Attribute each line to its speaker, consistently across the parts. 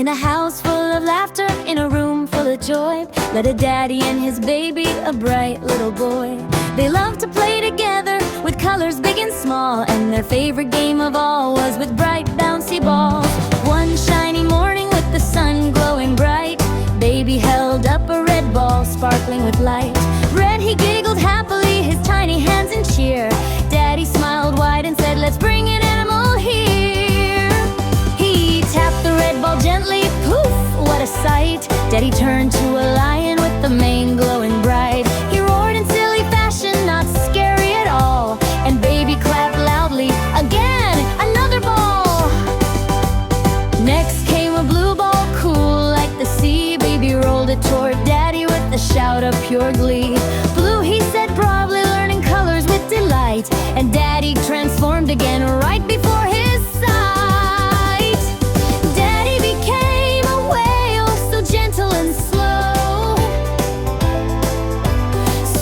Speaker 1: In a house full of laughter, in a room full of joy, let a daddy and his baby, a bright little boy. They loved to play together with colors big and small, and their favorite game of all was with bright bouncy balls. One shiny morning with the sun glowing bright, baby held up a red ball sparkling with light. Red, he giggled happily, his tiny hands in cheer. Daddy smiled wide and said, let's bring an animal here. He tapped the red ball gently, poof, what a sight. Daddy turned to a lion with the mane glowing bright. He roared in silly fashion, not scary at all, and baby clapped loudly, again, another ball. Next came a blue ball, cool like the sea. Baby rolled it toward Daddy with a shout of pure glee. Blue, he said proudly, learning colors with delight, and Daddy transformed again right before his sight. Daddy became a whale, so gentle and slow,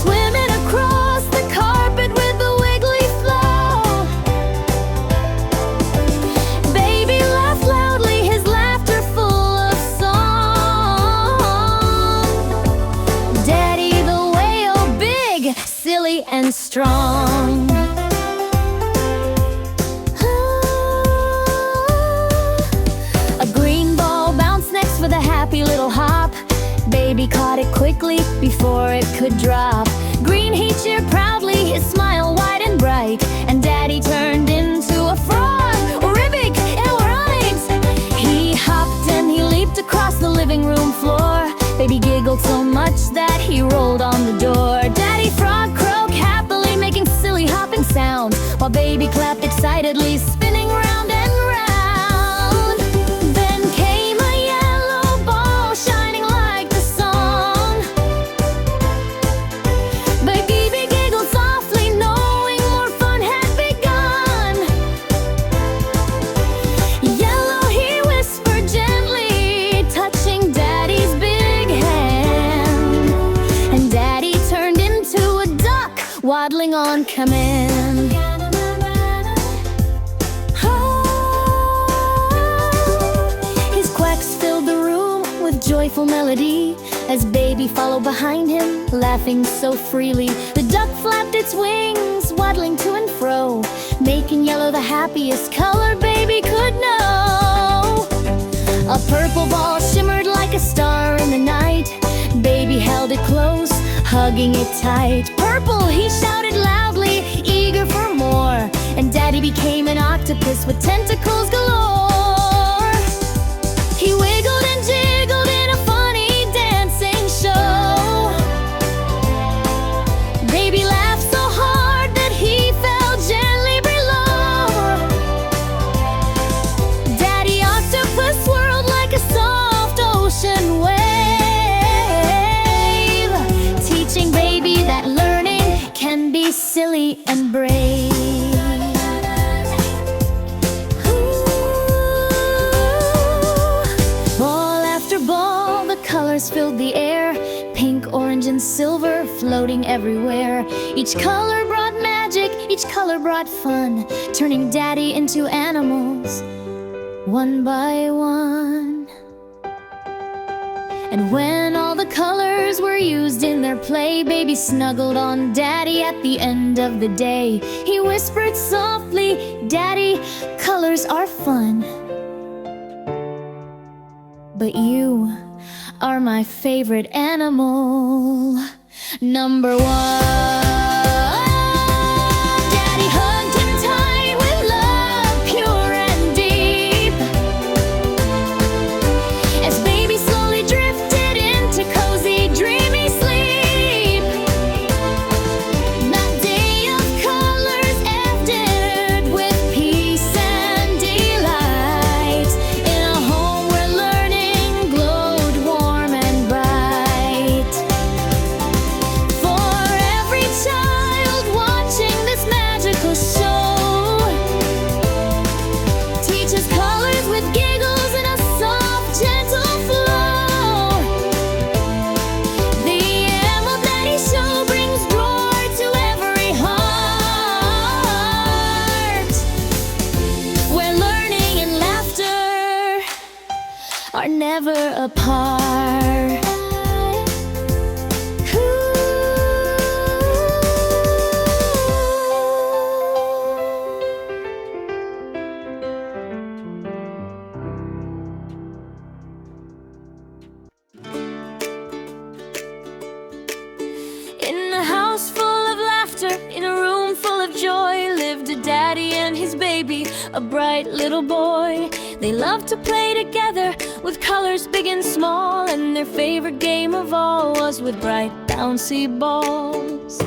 Speaker 1: swimming across the carpet with a wiggly flow. Baby laughed loudly, his laughter full of song. Daddy the whale, big, silly and strong. A green ball bounced next with a happy little hop. Baby caught it quickly before it could drop. Green, he cheered proudly, his smile wide and bright, and Daddy turned into a frog, Ribbit, it rhymes. He hopped and he leaped across the living room floor. Baby giggled so much that he rolled on the door. Daddy frog croaked happily, making silly hopping sounds, while baby clapped excitedly, spinning round and round. Then came a yellow ball, shining like the sun. Baby giggled softly, knowing more fun had begun. Yellow, he whispered gently, touching Daddy's big hand, and Daddy turned into a duck, waddling on command. His quacks filled the room with joyful melody, as baby followed behind him, laughing so freely. The duck flapped its wings, waddling to and fro, making yellow the happiest color baby could know. A purple ball shimmered like a star in the night. Baby held it close, hugging it tight. Purple, he shouted loudly, eager for more, and Daddy became an octopus with tentacles galore. He wiggled and jiggled in a funny dancing show. Baby laughed so hard that he fell gently below. Daddy octopus swirled like a soft ocean wave, teaching baby that learning can be silly and brave. Ball after ball, the colors filled the air, pink, orange, and silver floating everywhere. Each color brought magic, each color brought fun, turning Daddy into animals, one by one. And when all the colors were used in their play, baby snuggled on Daddy at the end of the day. He whispered softly, Daddy, colors are fun, but you are my favorite animal, number one. Daddy hugged him tight with love pure and deep, as baby slowly drifted into cozy, dreamy sleep. That day of colors ended with peace and delight, in a home where learning glowed warm and bright. For every apart. In a house full of laughter, in a room full of joy, lived a daddy and his baby, a bright little boy. They loved to play together with colors big and small, and their favorite game of all was with bright, bouncy balls.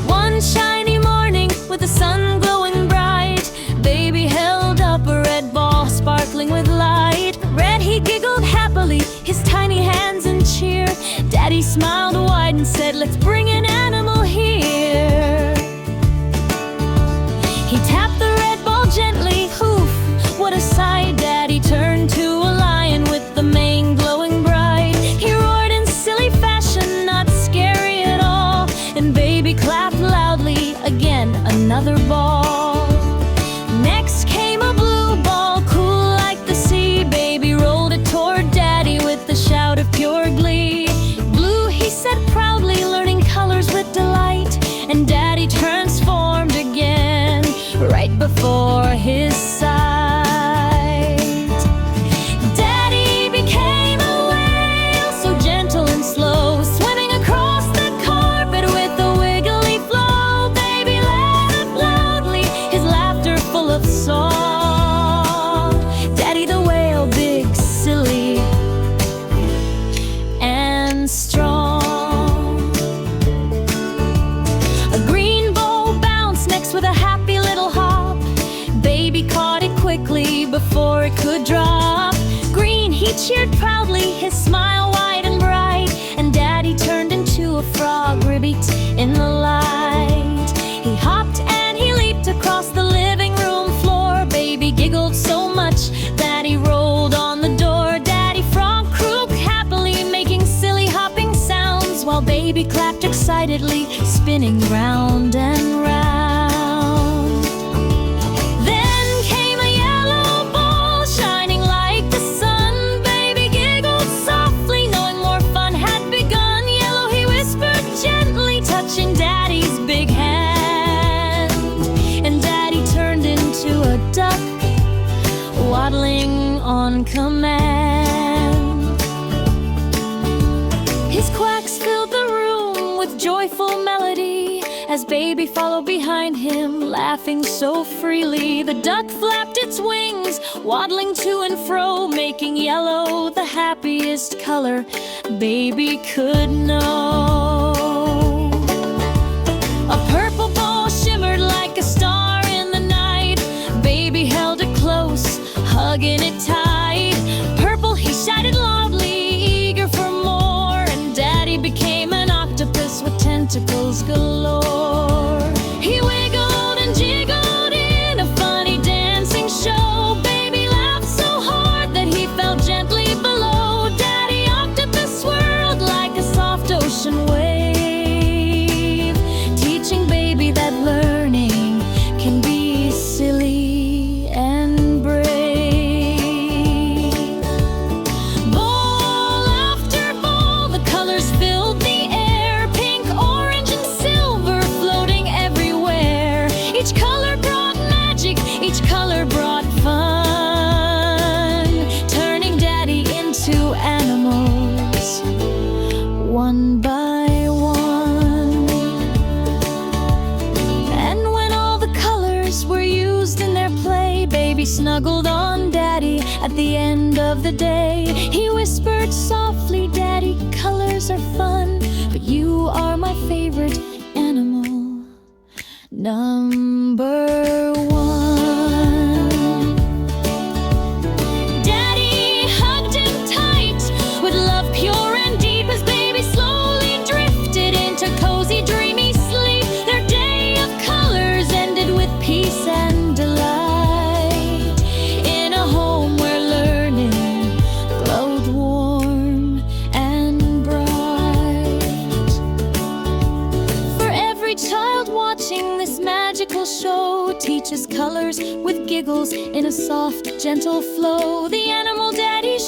Speaker 1: One shiny morning, with the sun glowing bright, baby held up a red ball sparkling with light. Red, he giggled happily, his tiny hands in cheer. Daddy smiled wide and said, "Let's bring an animal here." He tapped the red ball gently, hoof, what a sight. Daddy turned to a lion with the mane glowing bright. He roared in silly fashion, not scary at all, and baby clapped loudly, again another ball. Next came a blue ball, cool like the sea. Baby rolled it toward Daddy with a shout of pure glee. "Blue," he said proudly, learning colors with delight, and Daddy transformed again, right before his sight. Daddy became a whale, so gentle and slow, swimming across the carpet with a wiggly flow. Baby laughed loudly, his laughter full of song. Daddy the whale, big, silly, and strong. A green ball bounced next with a happy little hop. Baby caught it quickly before it could drop. Green, he cheered proudly, his smile wide and bright, and Daddy turned into a frog, ribbit in the light. He hopped and he leaped across the living room floor. Baby giggled so much that he rolled on the door. Daddy frog croaked happily, making silly hopping sounds, while baby clapped excitedly, spinning round and round. Then came a yellow ball, shining like the sun. Baby giggled softly, knowing more fun had begun. Yellow, he whispered gently, touching Daddy's big hand, and Daddy turned into a duck, waddling on command. His quacks filled the room with joyful melody, as baby followed behind him, laughing so freely. The duck flapped its wings, waddling to and fro, making yellow the happiest color baby could know. A purple ball shimmered like a star in the night. Baby held it close, hugging it tight. Purple, he shouted loudly, eager for more, and Daddy became an octopus with tentacles galore. He wiggled and jiggled in a funny dancing show. Baby laughed so hard that he fell gently below. Daddy octopus swirled like a soft ocean wave, teaching baby that learning can be silly and brave. Ball after ball, the colors filled the air, pink, orange, and silver floating everywhere. Each color brought magic, each color brought fun, turning Daddy into animals, one by one. And when all the colors were used in their play, baby snuggled on Daddy at the end of the day. He whispered softly, "Daddy, colors are fun, but you are my favorite animal, number one." Daddy hugged him tight with love pure and deep, as baby slowly drifted into cozy, dreamy sleep. Their day of colors ended with peace and delight, in a home where learning glowed warm and bright. For every child watching this magical show, teaches colors with giggles in a soft, gentle flow. The animal Daddy